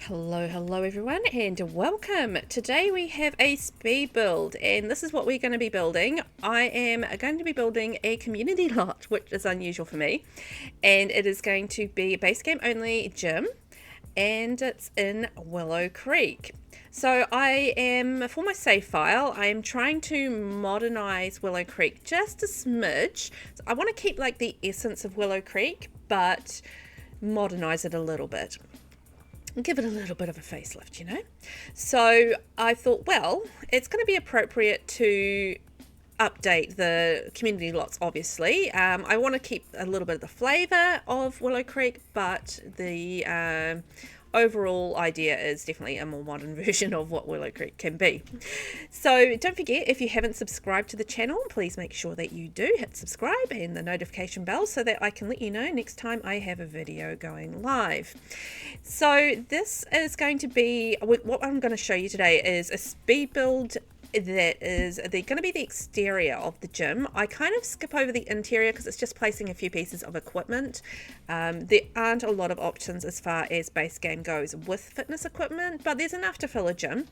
Hello everyone and welcome. Today we have a speed build and this is what we're going to be building. I am going to be building a community lot, which is unusual for me, and it is going to be a base game only gym and it's in Willow Creek. So I am, for my save file, I am trying to modernize Willow Creek just a smidge. So I want to keep like the essence of Willow Creek but modernize it a little bit. Give it a little bit of a facelift, you know. So I thought, well, it's going to be appropriate to update the community lots, obviously. I want to keep a little bit of the flavour of Willow Creek, but the overall idea is definitely a more modern version of what Willow Creek can be. So don't forget, if you haven't subscribed to the channel, please make sure that you do hit subscribe and the notification bell so that I can let you know next time I have a video going live. So this is going to be, what I'm going to show you today is a speed build that is going to be the exterior of the gym. I kind of skip over the interior because it's just placing a few pieces of equipment. There aren't a lot of options as far as base game goes with fitness equipment, but there's enough to fill a gym.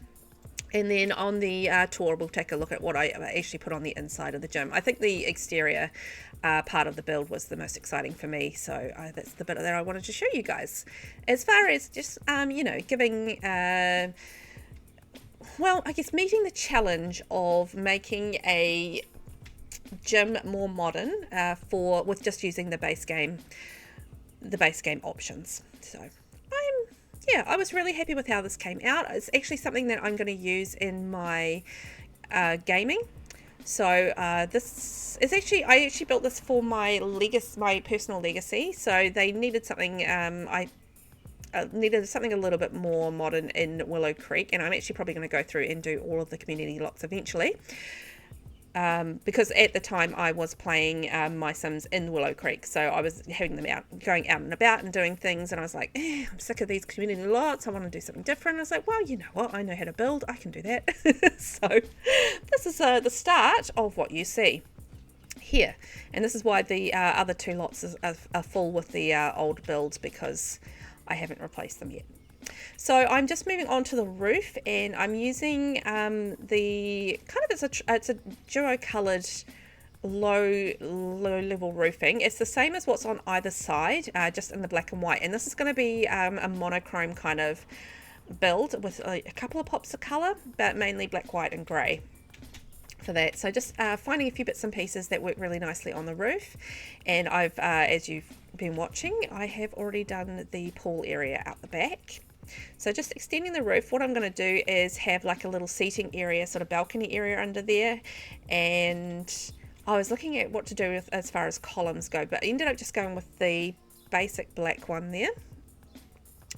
And then on the tour we'll take a look at what I actually put on the inside of the gym. I think the exterior part of the build was the most exciting for me, so that's the bit that I wanted to show you guys. As far as just you know, giving well, I guess meeting the challenge of making a gym more modern with just using the base game options. So I was really happy with how this came out. It's actually something that I'm going to use in my gaming. So this is actually, I actually built this for my personal legacy. So they needed something, I needed something a little bit more modern in Willow Creek, and I'm actually probably going to go through and do all of the community lots eventually, because at the time I was playing my Sims in Willow Creek, so I was having them out, going out and about and doing things, and I was like, I'm sick of these community lots, I want to do something different. I was like, well, you know what, I know how to build, I can do that. So this is the start of what you see here, and this is why the other two lots are full with the old builds, because I haven't replaced them yet. So I'm just moving on to the roof, and I'm using the kind of, it's a duo coloured low level roofing. It's the same as what's on either side, just in the black and white, and this is going to be a monochrome kind of build with a couple of pops of colour, but mainly black, white and grey for that. So just finding a few bits and pieces that work really nicely on the roof, and I've as you've been watching, I have already done the pool area out the back. So just extending the roof, what I'm going to do is have like a little seating area, sort of balcony area under there, and I was looking at what to do with as far as columns go, but I ended up just going with the basic black one there.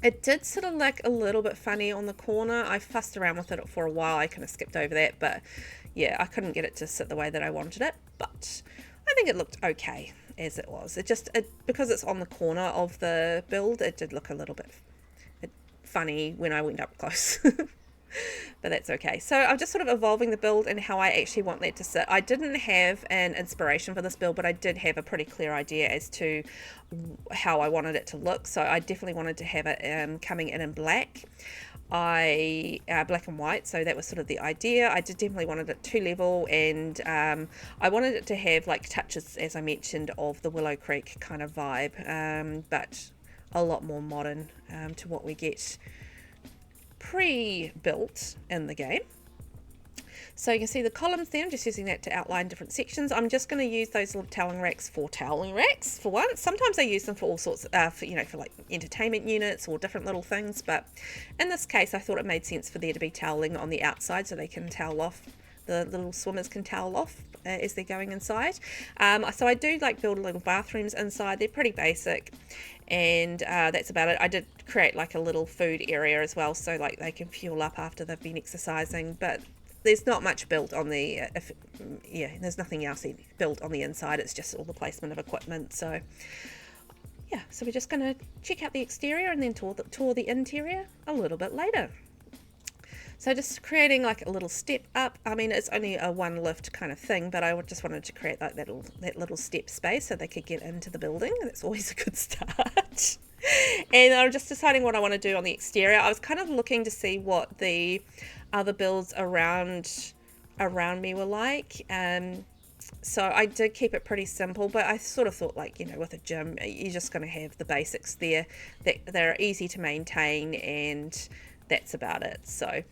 It did sort of look a little bit funny on the corner. I fussed around with it for a while, I kind of skipped over that, but yeah, I couldn't get it to sit the way that I wanted it, but I think it looked okay as it was. Because it's on the corner of the build, it did look a little bit funny when I went up close. But that's okay. So I'm just sort of evolving the build and how I actually want that to sit. I didn't have an inspiration for this build, but I did have a pretty clear idea as to how I wanted it to look. So I definitely wanted to have it coming in black. Black and white, so that was sort of the idea. I definitely wanted it 2-level, and I wanted it to have like touches, as I mentioned, of the Willow Creek kind of vibe, but a lot more modern to what we get pre-built in the game. So you can see the columns there. I'm just using that to outline different sections. I'm just going to use those little toweling racks for once. Sometimes I use them for all sorts, for like entertainment units or different little things. But in this case, I thought it made sense for there to be toweling on the outside so they can towel off. The little swimmers can towel off as they're going inside. So I do like build little bathrooms inside. They're pretty basic, and that's about it. I did create like a little food area as well, so like they can fuel up after they've been exercising, but there's not much built on the there's nothing else built on the inside. It's just all the placement of equipment. So yeah, so we're just going to check out the exterior and then tour the interior a little bit later. So just creating like a little step up. I mean, it's only a one lift kind of thing, but I just wanted to create like that little step space so they could get into the building. That's always a good start. And I'm just deciding what I want to do on the exterior. I was kind of looking to see what the other builds around me were like. So I did keep it pretty simple, but I sort of thought, like, you know, with a gym, you're just going to have the basics there that are easy to maintain, and that's about it. So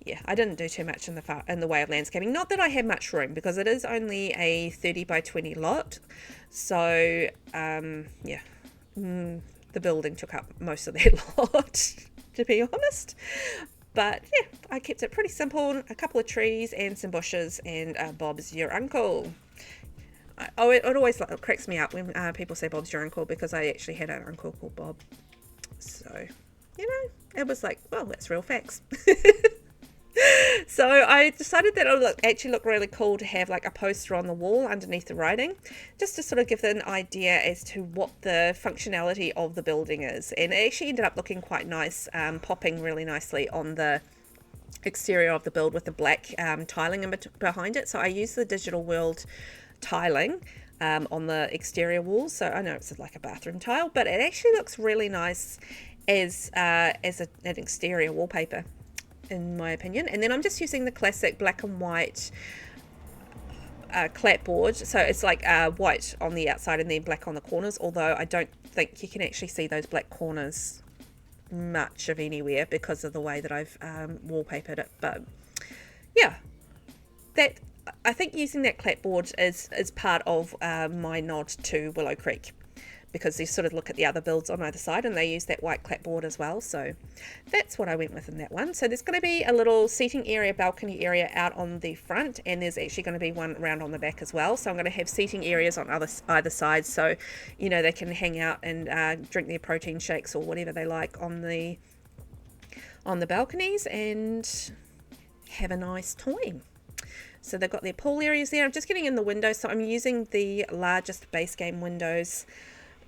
yeah, I didn't do too much in the way of landscaping. Not that I had much room, because it is only a 30 by 20 lot. So yeah, the building took up most of that lot, to be honest. But yeah, I kept it pretty simple. A couple of trees and some bushes, and Bob's your uncle. It always cracks me up when people say Bob's your uncle, because I actually had an uncle called Bob. So, you know, it was like, well, that's real facts. So I decided that it would actually look really cool to have like a poster on the wall underneath the writing, just to sort of give an idea as to what the functionality of the building is. And it actually ended up looking quite nice, popping really nicely on the exterior of the build with the black tiling behind it. So I used the Digital World tiling on the exterior walls. So I know it's like a bathroom tile, but it actually looks really nice as an exterior wallpaper, in my opinion. And then I'm just using the classic black and white clapboard. So it's like white on the outside and then black on the corners, although I don't think you can actually see those black corners much of anywhere because of the way that I've wallpapered it. But yeah, that I think using that clapboard is part of my nod to Willow Creek, because you sort of look at the other builds on either side and they use that white clapboard as well. So that's what I went with in that one. So there's going to be a little seating area, balcony area out on the front, and there's actually going to be one around on the back as well. So I'm going to have seating areas on either side, so you know they can hang out and drink their protein shakes or whatever they like on the balconies and have a nice time. So they've got their pool areas there. I'm just getting in the windows, so I'm using the largest Basegame windows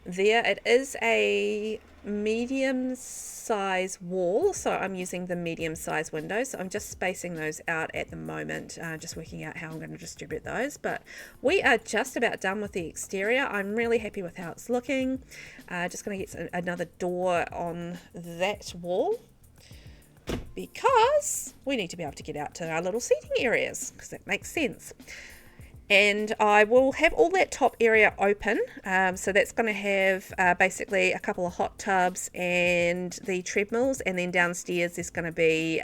there. It is a medium size wall, so I'm using the medium size windows. So I'm just spacing those out at the moment, just working out how I'm going to distribute those. But we are just about done with the exterior. I'm really happy with how it's looking. Just going to get another door on that wall, because we need to be able to get out to our little seating areas, because that makes sense. And I will have all that top area open, so that's going to have basically a couple of hot tubs and the treadmills, and then downstairs there's going to be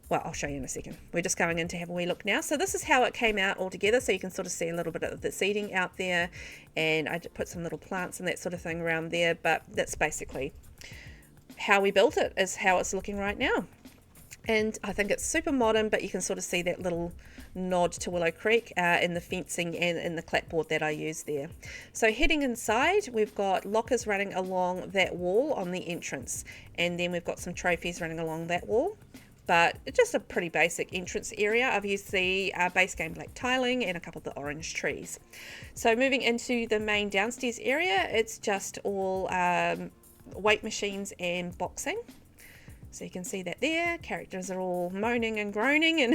well, I'll show you in a second. We're just going in to have a wee look now. So this is how it came out all together, so you can sort of see a little bit of the seating out there, and I put some little plants and that sort of thing around there, but that's basically how we built it, is how it's looking right now. And I think it's super modern, but you can sort of see that little nod to Willow Creek in the fencing and in the clapboard that I used there. So heading inside, we've got lockers running along that wall on the entrance, and then we've got some trophies running along that wall. But it's just a pretty basic entrance area. I've used the Basegame black tiling and a couple of the orange trees. So moving into the main downstairs area, it's just all weight machines and boxing. So you can see that there. Characters are all moaning and groaning and,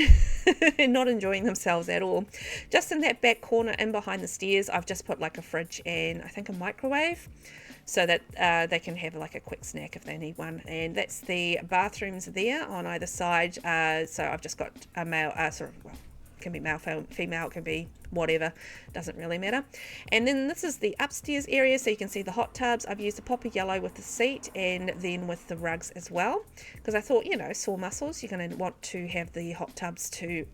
and not enjoying themselves at all. Just in that back corner in behind the stairs, I've just put like a fridge and I think a microwave, so that they can have like a quick snack if they need one. And that's the bathrooms there on either side. So I've just got a male, well, it can be male, female, it can be whatever, doesn't really matter. And then this is the upstairs area, so you can see the hot tubs. I've used a poppy yellow with the seat and then with the rugs as well, because I thought, you know, sore muscles, you're going to want to have the hot tubs to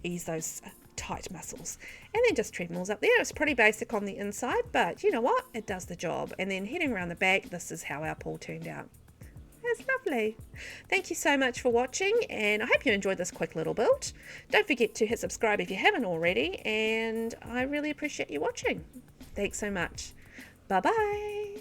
ease those tight muscles. And then just treadmills up there. It's pretty basic on the inside, but you know what, it does the job. And then heading around the back, this is how our pool turned out. It's lovely. Thank you so much for watching, and I hope you enjoyed this quick little build. Don't forget to hit subscribe if you haven't already, and I really appreciate you watching. Thanks so much. Bye bye.